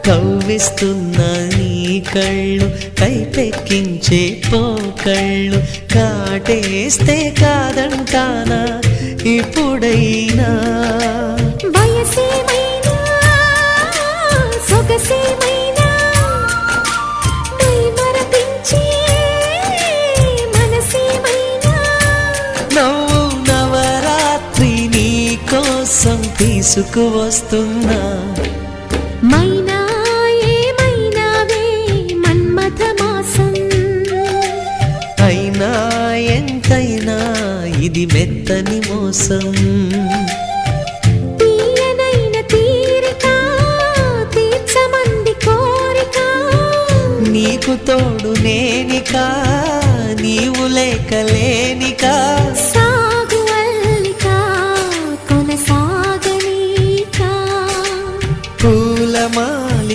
కవ్విస్తున్న నీ కళ్ళు కైపెక్కించే పోకళ్ళు కాటేస్తే కాదంటానా ఇప్పుడైనా వయసేమైనా సొగసేమైనా మరపించే మనసేమైనా నవ్వు నవరాత్రి నీ కోసం తీసుకువస్తున్నా మైనా ఏమైనావే మన్మథ మాసం అయినా ఎంతైనా ఇది మెత్తని మోసం తీయనైన తీరిక తీర్చమంది కోరిక నీకు తోడు నేనికా నీవు లేక లేనికా